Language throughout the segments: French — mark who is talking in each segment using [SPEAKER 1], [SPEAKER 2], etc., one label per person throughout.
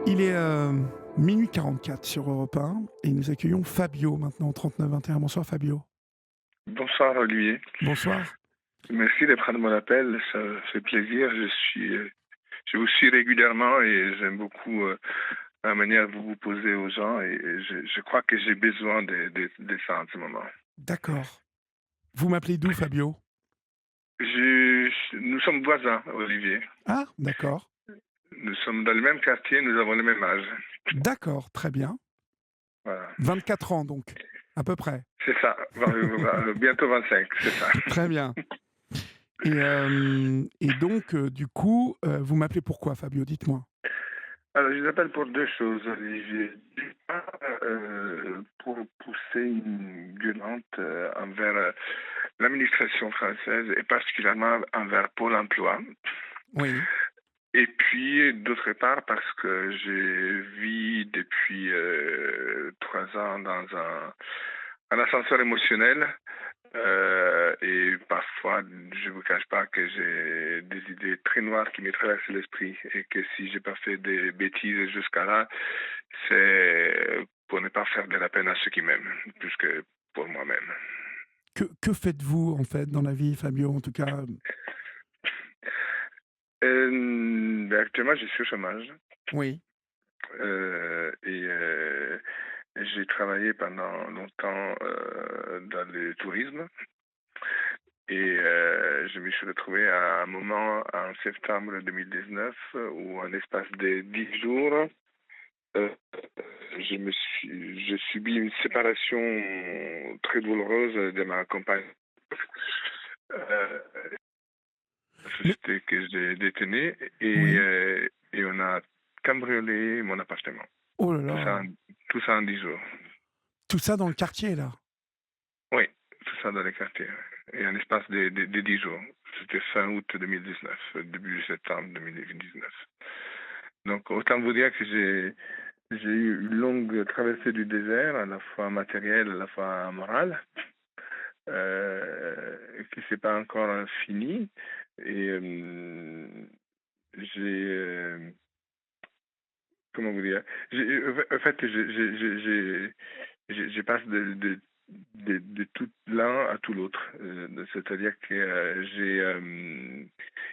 [SPEAKER 1] Il est minuit 44 sur Europe 1 et nous accueillons Fabio maintenant au 39 21. Bonsoir Fabio.
[SPEAKER 2] Bonsoir Olivier.
[SPEAKER 1] Bonsoir.
[SPEAKER 2] Merci de prendre mon appel, ça fait plaisir. Je vous suis régulièrement et j'aime beaucoup la manière dont vous vous posez aux gens et je crois que j'ai besoin de ça en ce moment.
[SPEAKER 1] D'accord. Vous m'appelez d'où Fabio?
[SPEAKER 2] Nous sommes voisins, Olivier.
[SPEAKER 1] Ah, d'accord.
[SPEAKER 2] Nous sommes dans le même quartier, nous avons le même âge.
[SPEAKER 1] D'accord, très bien.
[SPEAKER 2] Voilà.
[SPEAKER 1] 24 ans donc, à peu près.
[SPEAKER 2] C'est ça, bientôt 25, c'est ça.
[SPEAKER 1] Très bien. Et donc, du coup, vous m'appelez pourquoi Fabio? Dites-moi.
[SPEAKER 2] Alors, je vous appelle pour deux choses, Olivier. D'une part, pour pousser une gueulante envers l'administration française et particulièrement envers Pôle emploi.
[SPEAKER 1] Oui.
[SPEAKER 2] Et puis, d'autre part, parce que je vis depuis 3 ans dans un ascenseur émotionnel. Et parfois, je ne vous cache pas que j'ai des idées très noires qui me traversent l'esprit et que si j'ai pas fait des bêtises jusqu'à là, c'est pour ne pas faire de la peine à ceux qui m'aiment, plus que pour moi-même.
[SPEAKER 1] Que faites-vous en fait dans la vie, Fabio? En tout cas,
[SPEAKER 2] Actuellement, je suis au chômage
[SPEAKER 1] oui.
[SPEAKER 2] et j'ai travaillé pendant longtemps dans le tourisme. Et je me suis retrouvé à un moment en septembre 2019 où en l'espace de 10 jours, euh, j'ai subi une séparation très douloureuse de ma compagne. Euh, la
[SPEAKER 1] Mais
[SPEAKER 2] société que j'ai détenue
[SPEAKER 1] oui.
[SPEAKER 2] et on a cambriolé mon appartement.
[SPEAKER 1] Oh là
[SPEAKER 2] Tout ça,
[SPEAKER 1] là.
[SPEAKER 2] tout ça en 10 jours.
[SPEAKER 1] Tout ça dans le quartier là.
[SPEAKER 2] Oui, tout ça dans les quartiers. Et en l'espace de 10 jours. C'était fin août 2019, début septembre 2019. Donc, autant vous dire que j'ai eu une longue traversée du désert, à la fois matérielle, à la fois morale, qui s'est pas encore fini. Et j'ai, comment vous dire, en fait, je passe de tout l'un à tout l'autre. C'est-à-dire que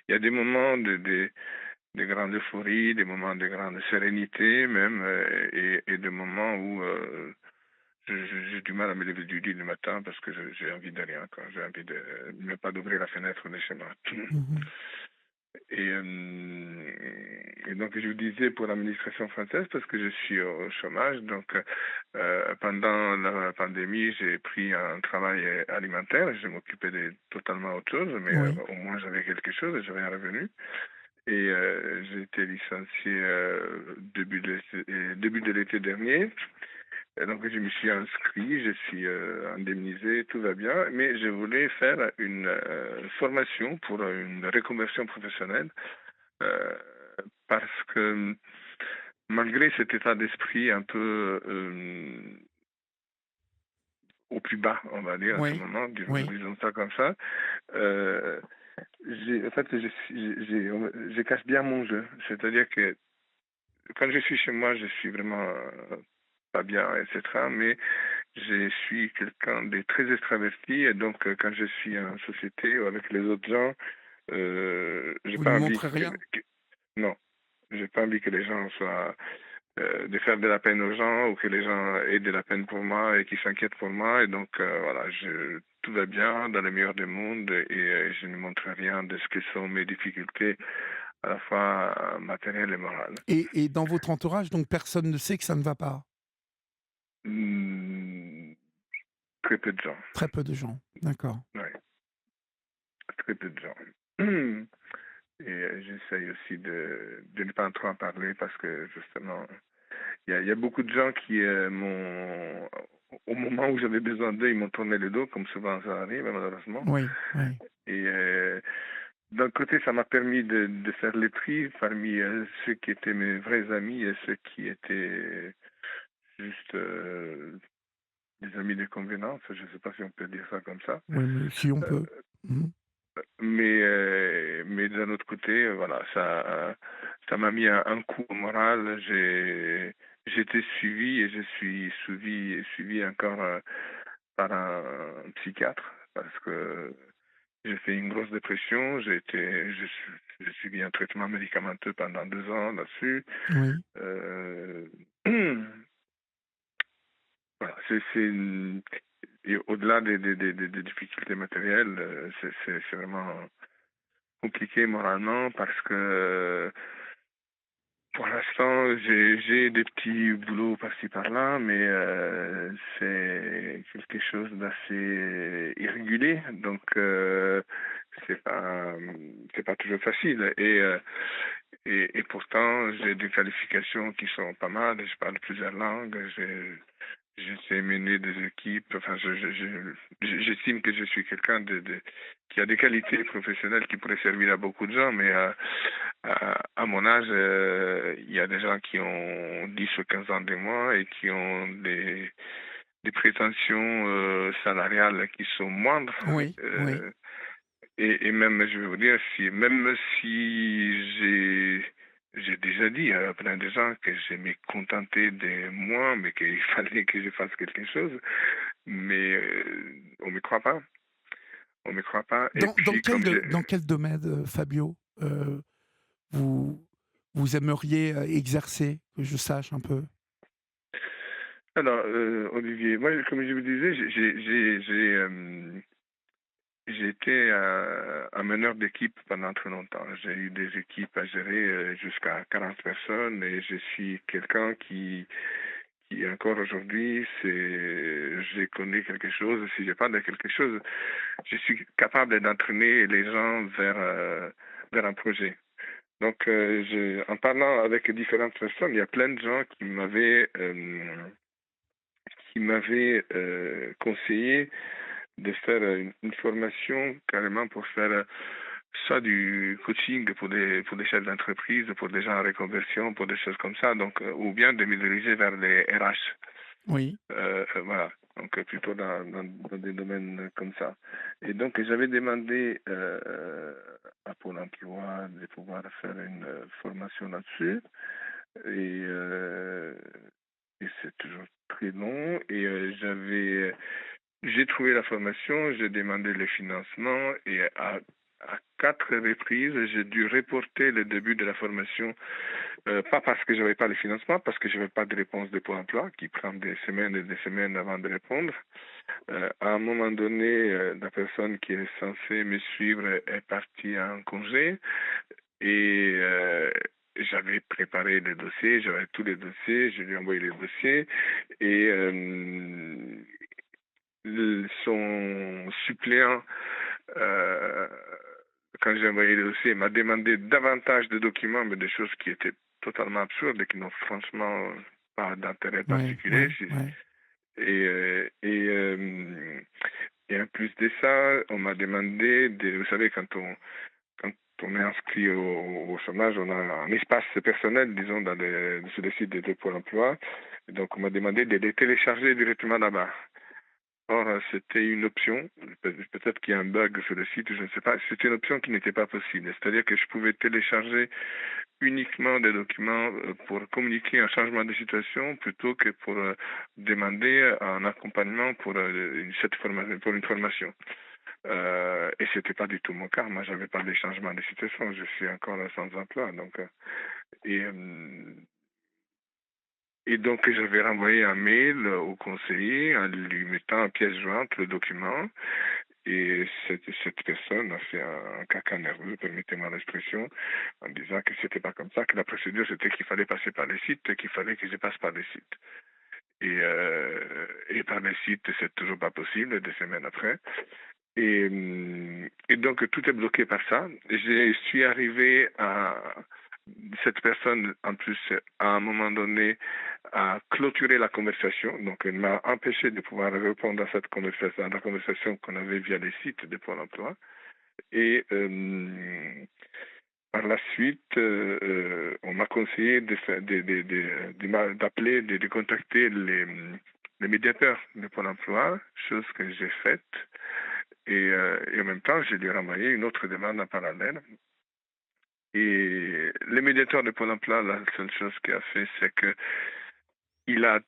[SPEAKER 2] il y a des moments de grande euphorie, des moments de grande sérénité même, et des moments où j'ai du mal à me lever du lit le matin parce que j'ai envie de rien, quoi. J'ai envie de même pas d'ouvrir la fenêtre de chez moi.
[SPEAKER 1] Mmh.
[SPEAKER 2] Et donc, je vous disais pour l'administration française, parce que je suis au chômage, donc pendant la pandémie, j'ai pris un travail alimentaire, je m'occupais de totalement autre chose, mais
[SPEAKER 1] Oui.
[SPEAKER 2] au moins j'avais quelque chose, j'avais un revenu. Et j'ai été licencié début de l'été dernier. Et donc, je me suis inscrit, je suis indemnisé, tout va bien, mais je voulais faire une formation pour une reconversion professionnelle euh, parce que malgré cet état d'esprit un peu au plus bas, on va dire, à ce
[SPEAKER 1] Oui.
[SPEAKER 2] moment,
[SPEAKER 1] Oui.
[SPEAKER 2] disons ça comme ça, euh, en fait, je cache bien mon jeu. C'est-à-dire que quand je suis chez moi, je suis vraiment pas bien, etc. Mais je suis quelqu'un de très extraverti et donc quand je suis en société ou avec les autres gens, j'ai
[SPEAKER 1] Vous ne
[SPEAKER 2] pas envie
[SPEAKER 1] montrez rien?
[SPEAKER 2] non, j'ai pas envie que les gens soient de faire de la peine aux gens ou que les gens aient de la peine pour moi et qu'ils s'inquiètent pour moi et donc voilà, tout va bien dans le meilleur des mondes et je ne montre rien de ce que sont mes difficultés à la fois matérielles et morales.
[SPEAKER 1] Et dans votre entourage, donc personne ne sait que ça ne va pas?
[SPEAKER 2] Hmm, très peu de gens,
[SPEAKER 1] Très peu de gens, d'accord.
[SPEAKER 2] ouais, très peu de gens. Et j'essaye aussi de ne pas trop en parler parce que justement, il y a beaucoup de gens qui au moment où j'avais besoin d'eux, ils m'ont tourné le dos, comme souvent ça arrive, malheureusement.
[SPEAKER 1] Oui, oui.
[SPEAKER 2] Et d'un côté, ça m'a permis de faire les tri parmi ceux qui étaient mes vrais amis et ceux qui étaient juste des amis de convenance. Je ne sais pas si on peut dire ça comme ça.
[SPEAKER 1] Oui, mais si on
[SPEAKER 2] Euh,
[SPEAKER 1] peut. Mmh.
[SPEAKER 2] Mais d'un autre côté, voilà, ça m'a mis un coup au moral. J'étais suivi et je suis suivi encore par un psychiatre parce que j'ai fait une grosse dépression. J'ai suivi un traitement médicamenteux pendant 2 ans là-dessus.
[SPEAKER 1] Oui.
[SPEAKER 2] Euh, voilà, et au-delà des difficultés matérielles, c'est vraiment compliqué moralement parce que pour l'instant, j'ai des petits boulots par-ci par-là, mais c'est quelque chose d'assez irrégulier, donc c'est pas c'est pas toujours facile. Et pourtant, j'ai des qualifications qui sont pas mal. Je parle plusieurs langues. Je sais mener des équipes. Enfin, j'estime que je suis quelqu'un qui a des qualités professionnelles qui pourraient servir à beaucoup de gens, mais à mon âge, il y a des gens qui ont 10 ou 15 ans de moi et qui ont des prétentions salariales qui sont moindres.
[SPEAKER 1] Oui, oui.
[SPEAKER 2] Euh, et même, je vais vous dire, même si j'ai déjà dit à plein de gens que je me contentais de moi, mais qu'il fallait que je fasse quelque chose, mais on ne me croit pas. On me croit pas. Et puis,
[SPEAKER 1] Dans quel domaine, Fabio, vous, vous aimeriez exercer, que je sache un peu?
[SPEAKER 2] alors, Olivier, moi, comme je vous disais, j'ai été un meneur d'équipe pendant très longtemps. J'ai eu des équipes à gérer jusqu'à 40 personnes et je suis quelqu'un qui encore aujourd'hui, je connais quelque chose. Si je parle de quelque chose, je suis capable d'entraîner les gens vers un projet. Donc, en parlant avec différentes personnes, il y a plein de gens qui m'avaient conseillé de faire une formation carrément pour faire soit du coaching pour des chefs d'entreprise, pour des gens en reconversion, pour des choses comme ça, donc, ou bien de me diriger vers les RH.
[SPEAKER 1] Oui,
[SPEAKER 2] Voilà, donc plutôt dans des domaines comme ça. Et donc j'avais demandé à Pôle emploi de pouvoir faire une formation là-dessus. Et, euh, et c'est toujours très long. Et j'ai trouvé la formation, j'ai demandé le financement et à 4 reprises, j'ai dû reporter le début de la formation, pas parce que je n'avais pas le financement, parce que je n'avais pas de réponse de Pôle emploi, qui prend des semaines et des semaines avant de répondre. À un moment donné, la personne qui est censée me suivre est partie en congé et j'avais préparé les dossiers, j'avais tous les dossiers, je lui ai envoyé les dossiers et son suppléant, euh, quand j'ai envoyé le dossier, m'a demandé davantage de documents, mais des choses qui étaient totalement absurdes et qui n'ont franchement pas d'intérêt
[SPEAKER 1] oui,
[SPEAKER 2] particulier.
[SPEAKER 1] oui, oui.
[SPEAKER 2] Et, euh, et, euh, et en plus de ça, on m'a demandé, vous savez, quand on est inscrit au chômage, on a un espace personnel, disons, sur le site de Pôle emploi. Donc, on m'a demandé de les télécharger directement là-bas. Or, c'était une option, peut-être qu'il y a un bug sur le site, je ne sais pas, c'était une option qui n'était pas possible. C'est-à-dire que je pouvais télécharger uniquement des documents pour communiquer un changement de situation plutôt que pour demander un accompagnement pour une formation. Et c'était pas du tout mon cas. Moi, j'avais pas de changement de situation. Je suis encore sans emploi. Donc, et, euh, et donc, j'avais renvoyé un mail au conseiller en lui mettant en pièce jointe le document. Et cette personne a fait un caca nerveux, permettez-moi l'expression, en disant que c'était pas comme ça, que la procédure c'était qu'il fallait passer par les sites et qu'il fallait que je passe par les sites. Et par les sites, c'est toujours pas possible, 2 semaines après. Et donc, tout est bloqué par ça. Je suis arrivé à cette personne, en plus, à un moment donné, a clôturé la conversation. Donc, elle m'a empêché de pouvoir répondre à cette conversation, à la conversation qu'on avait via les sites de Pôle emploi. Et par la suite, on m'a conseillé d'appeler, de contacter les médiateurs de Pôle emploi, chose que j'ai faite. Et en même temps, je lui ai renvoyé une autre demande en parallèle. Et le médiateur de Pôle emploi, la seule chose qu'il a fait, c'est qu'il a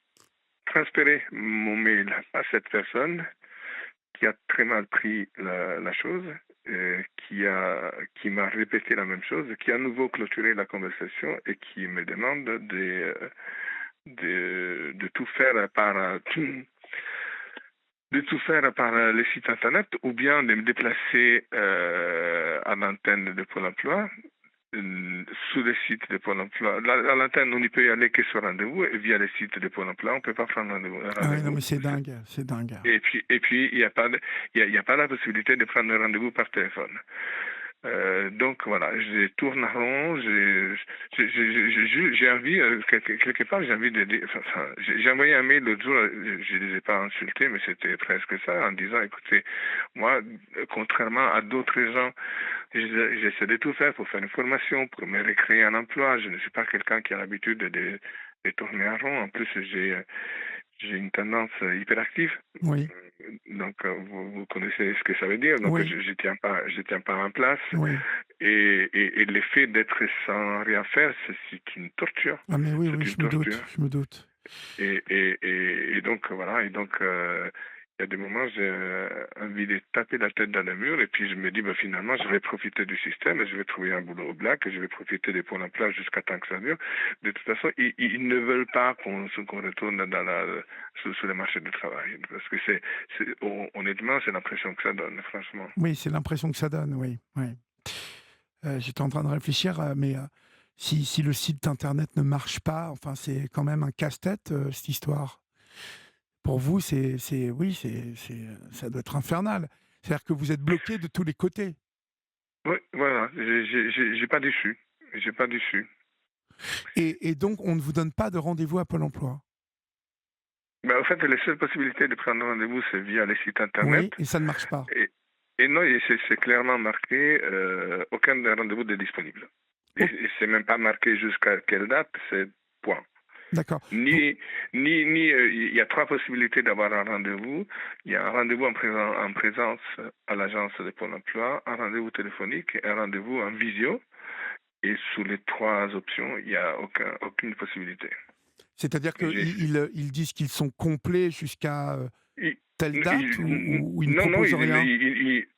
[SPEAKER 2] transféré mon mail à cette personne qui a très mal pris la chose, qui m'a répété la même chose, qui a à nouveau clôturé la conversation et qui me demande de tout faire le site internet ou bien de me déplacer à l'antenne de Pôle emploi sous le site de Pôle emploi. À l'antenne, on n'y peut y aller que sur rendez-vous et via le site de Pôle emploi, on ne peut pas prendre
[SPEAKER 1] Ah oui, non,
[SPEAKER 2] rendez-vous.
[SPEAKER 1] mais c'est dingue, c'est dingue.
[SPEAKER 2] Et puis, il n'y a pas la possibilité de prendre un rendez-vous par téléphone. Donc voilà, je tourne en rond, j'ai envie, quelque part, j'ai envie de dire, j'ai envoyé un mail l'autre jour, je ne les ai pas insultés, mais c'était presque ça, en disant, écoutez, moi, contrairement à d'autres gens, j'essaie de tout faire pour faire une formation, pour me recréer un emploi. Je ne suis pas quelqu'un qui a l'habitude de tourner en rond. En plus, j'ai une tendance hyperactive.
[SPEAKER 1] Oui,
[SPEAKER 2] Donc, vous connaissez ce que ça veut dire. Donc,
[SPEAKER 1] oui,
[SPEAKER 2] je tiens pas en place.
[SPEAKER 1] oui.
[SPEAKER 2] Et l'effet d'être sans rien faire, c'est une torture.
[SPEAKER 1] Ah mais oui,
[SPEAKER 2] C'est
[SPEAKER 1] oui,
[SPEAKER 2] une
[SPEAKER 1] je me doute,
[SPEAKER 2] torture.
[SPEAKER 1] je me doute.
[SPEAKER 2] Et donc, voilà. Et donc, il y a des moments, j'ai envie de taper la tête dans le mur. Et puis, je me dis, bah, finalement, je vais profiter du système. Et je vais trouver un boulot au black. Et je vais profiter des Pôle emploi jusqu'à temps que ça dure. De toute façon, ils ne veulent pas qu'on retourne sur le marché du travail. Parce que honnêtement, c'est l'impression que ça donne, franchement.
[SPEAKER 1] Oui, c'est l'impression que ça donne, oui, oui. J'étais en train de réfléchir, mais si le site internet ne marche pas, enfin, c'est quand même un casse-tête, cette histoire. Pour vous, oui, ça doit être infernal. C'est-à-dire que vous êtes bloqué de tous les côtés.
[SPEAKER 2] Oui, voilà. J'ai pas déçu. J'ai pas déçu.
[SPEAKER 1] Et donc, on ne vous donne pas de rendez-vous à Pôle emploi.
[SPEAKER 2] Mais en fait, les seules possibilités de prendre rendez-vous, c'est via les sites internet.
[SPEAKER 1] Oui, et ça ne marche pas.
[SPEAKER 2] Et non, c'est clairement marqué aucun rendez-vous n'est disponible.
[SPEAKER 1] Oh,
[SPEAKER 2] Et c'est même pas marqué jusqu'à quelle date, c'est point.
[SPEAKER 1] d'accord.
[SPEAKER 2] Il y a trois possibilités d'avoir un rendez-vous. Il y a un rendez-vous en présence à l'agence de Pôle emploi, un rendez-vous téléphonique et un rendez-vous en visio. Et sous les trois options, il n'y a aucune possibilité.
[SPEAKER 1] C'est-à-dire
[SPEAKER 2] J'ai-
[SPEAKER 1] qu'ils disent qu'ils sont complets jusqu'à
[SPEAKER 2] il-
[SPEAKER 1] telle date ou ils ne
[SPEAKER 2] non,
[SPEAKER 1] proposent rien.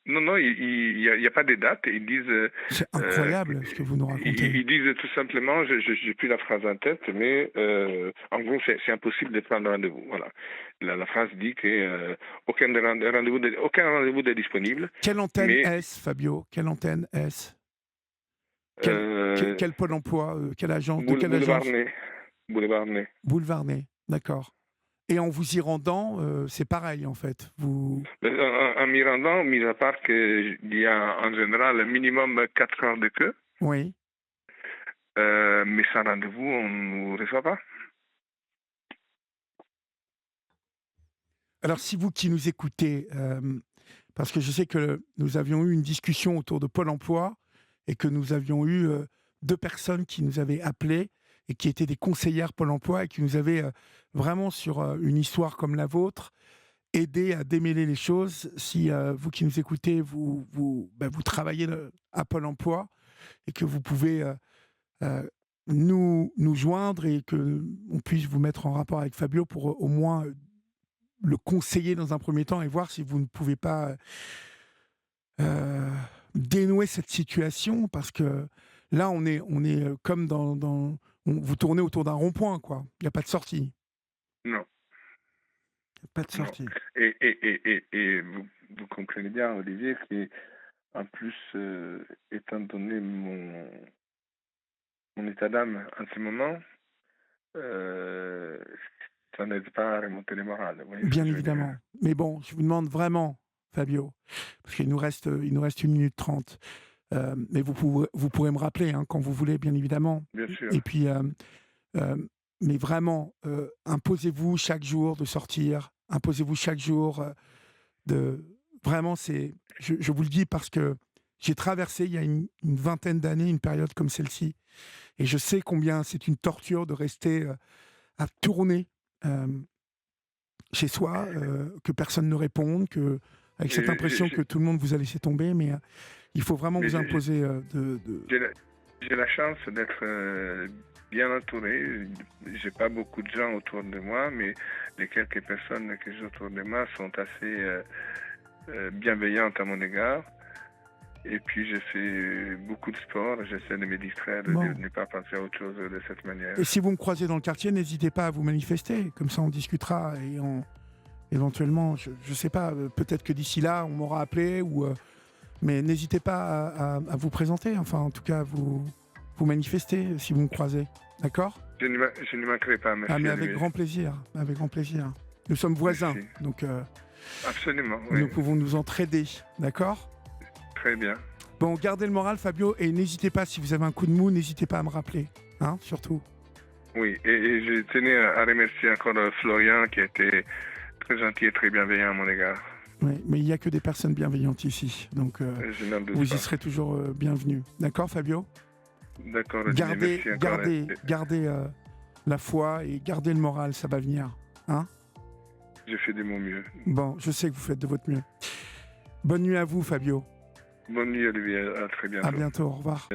[SPEAKER 2] non, il y a pas de date. Ils disent,
[SPEAKER 1] C'est
[SPEAKER 2] euh,
[SPEAKER 1] incroyable ce que vous nous racontez.
[SPEAKER 2] ils disent tout simplement, je n'ai plus la phrase en tête, mais en gros, c'est impossible de prendre rendez-vous. Voilà. La phrase dit que aucun rendez-vous n'est disponible,
[SPEAKER 1] Quelle antenne
[SPEAKER 2] mais
[SPEAKER 1] est-ce, Fabio? Quelle antenne est-ce?
[SPEAKER 2] euh,
[SPEAKER 1] Quel Pôle emploi? Quelle agence? De quelle
[SPEAKER 2] Boulevard
[SPEAKER 1] agence?
[SPEAKER 2] Ney. Boulevard Ney.
[SPEAKER 1] Boulevard Ney, d'accord. Et en vous y rendant, c'est pareil en fait.
[SPEAKER 2] En m'y rendant, mis à part qu'il y a en général minimum 4 heures de queue,
[SPEAKER 1] Oui.
[SPEAKER 2] mais sans rendez-vous, on ne nous reçoit pas.
[SPEAKER 1] Alors si vous qui nous écoutez, parce que je sais que nous avions eu une discussion autour de Pôle emploi et que nous avions eu deux personnes qui nous avaient appelés et qui étaient des conseillères Pôle emploi et qui nous avaient vraiment sur une histoire comme la vôtre aidé à démêler les choses. Si vous qui nous écoutez, vous travaillez à Pôle emploi et que vous pouvez nous joindre et qu'on puisse vous mettre en rapport avec Fabio pour au moins le conseiller dans un premier temps et voir si vous ne pouvez pas euh, dénouer cette situation, parce que là on est comme vous tournez autour d'un rond-point, quoi. Il n'y a pas de sortie.
[SPEAKER 2] Non,
[SPEAKER 1] Il n'y a pas de
[SPEAKER 2] non.
[SPEAKER 1] sortie.
[SPEAKER 2] Et vous comprenez bien, Olivier, qu'en plus, étant donné mon état d'âme en ce moment, euh, ça n'aide pas à remonter les morales. Vous voyez ce
[SPEAKER 1] Bien
[SPEAKER 2] que je veux dire?
[SPEAKER 1] évidemment. Mais bon, je vous demande vraiment, Fabio, parce qu'il nous reste 1 minute 30. Mais vous pourrez me rappeler hein, quand vous voulez, bien évidemment.
[SPEAKER 2] Bien sûr.
[SPEAKER 1] Et puis, euh, mais vraiment, imposez-vous chaque jour de sortir, imposez-vous chaque jour de... Vraiment, je vous le dis parce que j'ai traversé il y a une vingtaine d'années une période comme celle-ci. Et je sais combien c'est une torture de rester à tourner chez soi, que personne ne réponde, que avec cette impression que tout le monde vous a laissé tomber, mais il faut vraiment vous imposer
[SPEAKER 2] J'ai la chance d'être bien entouré. J'ai pas beaucoup de gens autour de moi, mais les quelques personnes que j'ai autour de moi sont assez bienveillantes à mon égard. Et puis, je fais beaucoup de sport. J'essaie de me distraire, de ne pas penser à autre chose de cette manière.
[SPEAKER 1] Et si vous me croisez dans le quartier, n'hésitez pas à vous manifester. Comme ça, on discutera et éventuellement, je ne sais pas, peut-être que d'ici là, on m'aura appelé. Mais n'hésitez pas à vous présenter. Enfin, en tout cas, vous manifester si vous me croisez. D'accord ?
[SPEAKER 2] Je ne manquerai pas. Merci.
[SPEAKER 1] Mais avec grand plaisir. Avec grand plaisir. Nous sommes voisins. Merci. Donc,
[SPEAKER 2] absolument. Oui.
[SPEAKER 1] Nous pouvons nous entraider. D'accord ?
[SPEAKER 2] Très bien.
[SPEAKER 1] Bon, gardez le moral, Fabio, et n'hésitez pas, si vous avez un coup de mou, n'hésitez pas à me rappeler, hein, surtout.
[SPEAKER 2] Oui, et je tenais à remercier encore Florian, qui a été très gentil et très bienveillant à mon égard.
[SPEAKER 1] Oui, mais il n'y a que des personnes bienveillantes ici, donc vous y serez toujours bienvenus. D'accord, Fabio ?
[SPEAKER 2] D'accord,
[SPEAKER 1] gardez la foi et gardez le moral, ça va venir. Hein ?
[SPEAKER 2] Je fais de mon mieux.
[SPEAKER 1] Bon, je sais que vous faites de votre mieux. Bonne nuit à vous, Fabio.
[SPEAKER 2] Bonne nuit, Olivier. À très bientôt.
[SPEAKER 1] À bientôt, au revoir.